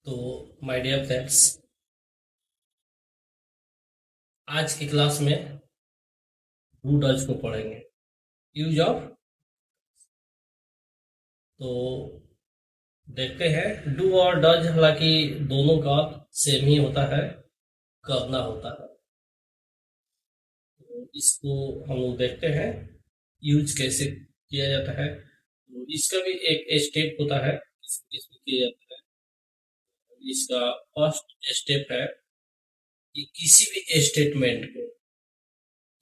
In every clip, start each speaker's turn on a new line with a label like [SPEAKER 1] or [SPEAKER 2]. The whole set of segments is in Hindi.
[SPEAKER 1] तो माय डियर फ्रेंड्स, आज की क्लास में डू डज को पढ़ेंगे। Use of. तो देखते हैं, डू और डज हालांकि दोनों का सेम ही होता है, करना होता है। तो इसको हम लोग देखते हैं यूज कैसे किया जाता है। तो इसका भी एक स्टेप होता है, इसमें किया जाता है। इसका फर्स्ट स्टेप है कि किसी भी स्टेटमेंट को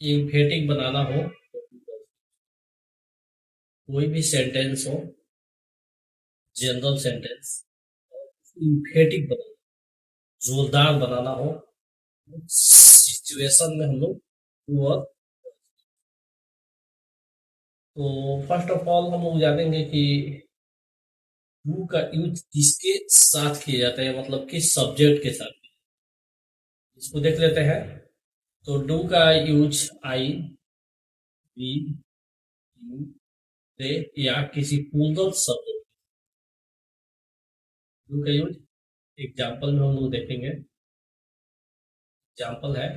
[SPEAKER 1] इम्फेटिक बनाना हो, तो कोई भी सेंटेंस हो, जनरल सेंटेंस, इम्फेटिक बनाना, जोरदार बनाना हो, सिचुएशन में हम लोग टू और। तो फर्स्ट ऑफ ऑल हम लोग जानेंगे कि टू का यूज किसके साथ किया जाता है, मतलब किस सब्जेक्ट के साथ। इसको देख लेते हैं। तो डू का यूज आई, वी, यू, दे या किसी प्लूरल सब्जेक्ट। डू का यूज एग्जाम्पल में हम लोग देखेंगे। एग्जाम्पल है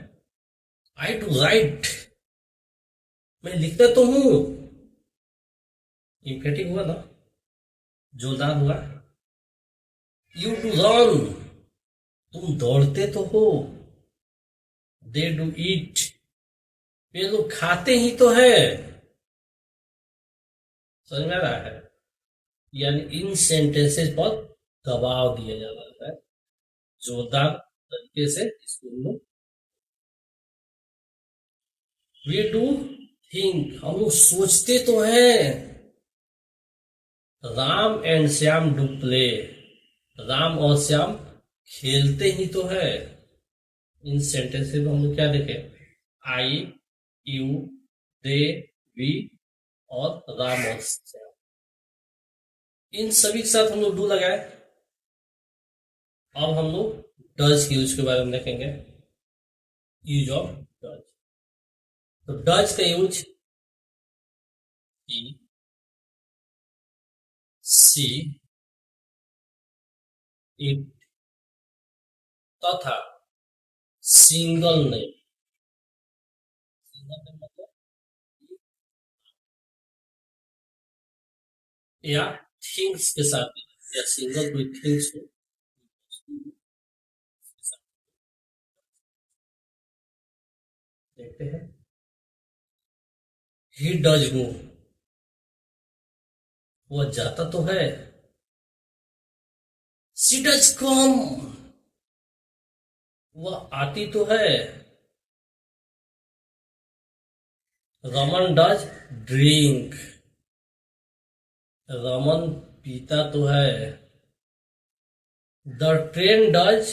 [SPEAKER 1] आई टू राइट, मैं लिखता तो हूँ। इम्फेटिक हुआ ना, जोरदार हुआ। यू टू रन, तुम दौड़ते तो हो। दे डू ईट, वे लोग खाते ही तो है। समझ में आ रहा है? यानी इन सेंटेंसेस पर दबाव दिया जा रहा है, जोरदार तरीके से इसको हम लोग। वी डू थिंक, हम लोग सोचते तो हैं। Ram and Shyam do play, Ram और श्याम खेलते ही तो है। इन सेंटेंसेस में हम लोग क्या देखें? आई, यू, दे, वी और राम और श्याम, इन सभी के साथ हम लोग डू लगाए। अब हम लोग डज के यूज के बारे में देखेंगे। Use of does. तो डज का यूज ही, सी, इट तथा सिंगल नेम। सिंगल नेम मतलब या थिंग्स के साथ, या सिंगल कोई थिंग्स हो, देखते हैं। ही डज गो, वो जाता तो है। सी डज कम, वह आती तो है। रमन डज ड्रिंक, रमन पीता तो है। The train does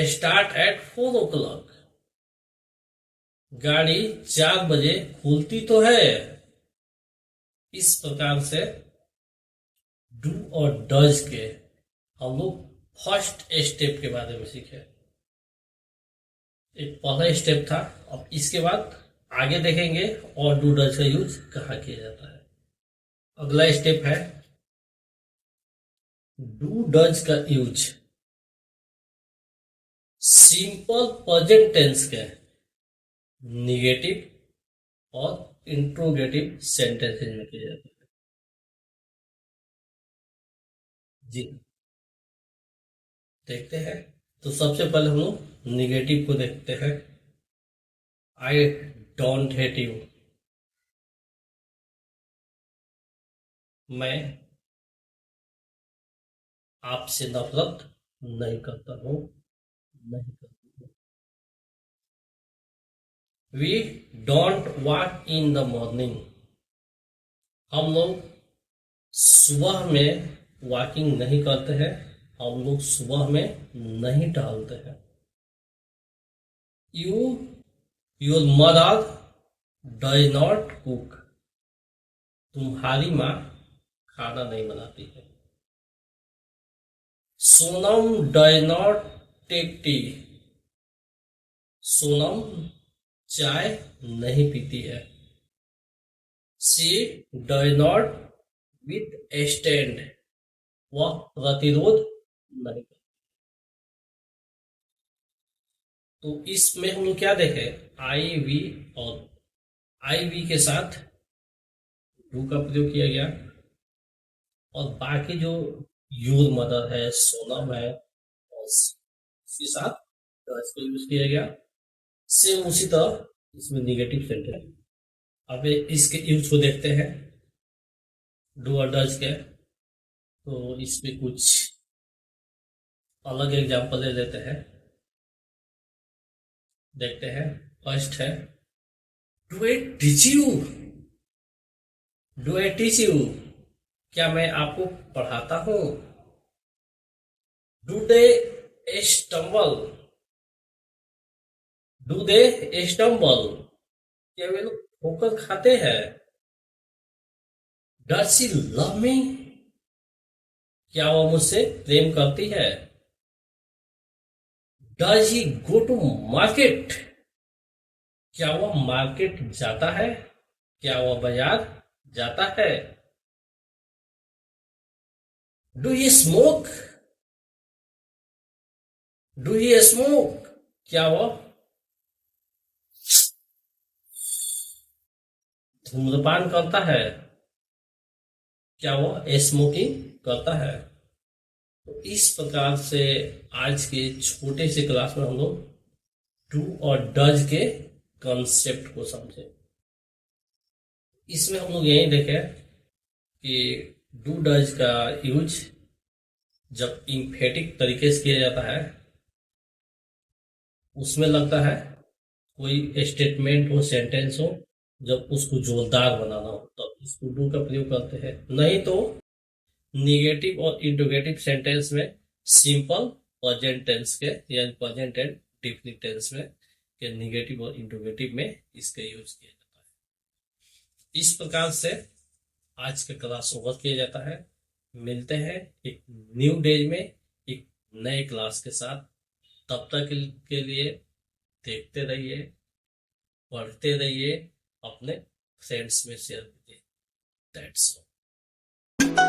[SPEAKER 1] start at 4 o'clock, गाड़ी 4 बजे खुलती तो है। इस प्रकार से डू और डज के हम लोग फर्स्ट स्टेप के बारे में सीखे। एक पहला स्टेप था। अब इसके बाद आगे देखेंगे और डू डज का यूज कहाँ किया जाता है। अगला स्टेप है डू डज का यूज सिंपल प्रेजेंट टेंस के निगेटिव और इंट्रोगेटिव सेंटेंसेज में किया जाता है। जी, देखते हैं। तो सबसे पहले हम लोग निगेटिव को देखते हैं। आई डोंट हेट यू, मैं आपसे नफरत नहीं करता हूँ, नहीं करती हूँ। We don't walk in the morning, हम लोग सुबह में वॉकिंग नहीं करते हैं, हम लोग सुबह में नहीं टहलते हैं। You your mother does not cook, तुम्हारी माँ खाना नहीं बनाती है। Sonam does not take tea, Sonam चाय नहीं पीती है। She does not withstand, वह प्रतिरोध नहीं। तो इसमें हम लोग क्या देखे, आई वी, और आई वी के साथ डू का प्रयोग किया गया, और बाकी जो यूर मदर है, सोनम है, और इसके साथ डज का यूज किया गया। सेम उसी तरह इसमें निगेटिव सेंटेंस। अब इसके यूज को देखते हैं, डू और डज के। तो इसमें कुछ अलग एग्जांपल ले लेते हैं, देखते हैं। फर्स्ट है, do I teach you, do I teach you, क्या मैं आपको पढ़ाता हूं। Do they stumble, do they stumble, क्या वे लोग ठोकर खाते हैं। डज शी लव मी, क्या वो मुझसे प्रेम करती है। Does he go to market, क्या वह मार्केट जाता है, क्या वह बाजार जाता है। Do he smoke, do he smoke, क्या वह धूम्रपान करता है, क्या वह स्मोकिंग करता है। तो इस प्रकार से आज के छोटे से क्लास में हम लोग डू और डज के कॉन्सेप्ट को समझे। इसमें हम लोग यही देखे कि डू डज का यूज जब इम्फेटिक तरीके से किया जाता है, उसमें लगता है कोई स्टेटमेंट हो, सेंटेंस हो, जब उसको जोरदार बनाना हो तब इसको डू का प्रयोग करते हैं। नहीं तो निगेटिव और इंट्रोगेटिव सेंटेंस में सिंपल प्रेजेंट टेंस के, या प्रेजेंट एंड डिफिनिट टेंस में के निगेटिव और इंट्रोगेटिव में इसका यूज किया जाता है। इस प्रकार से आज का क्लास ओवर किया जाता है। मिलते हैं एक न्यू डे में एक नए क्लास के साथ। तब तक के लिए देखते रहिए, पढ़ते रहिए, अपने फ्रेंड्स में शेयर कीजिए। That's all.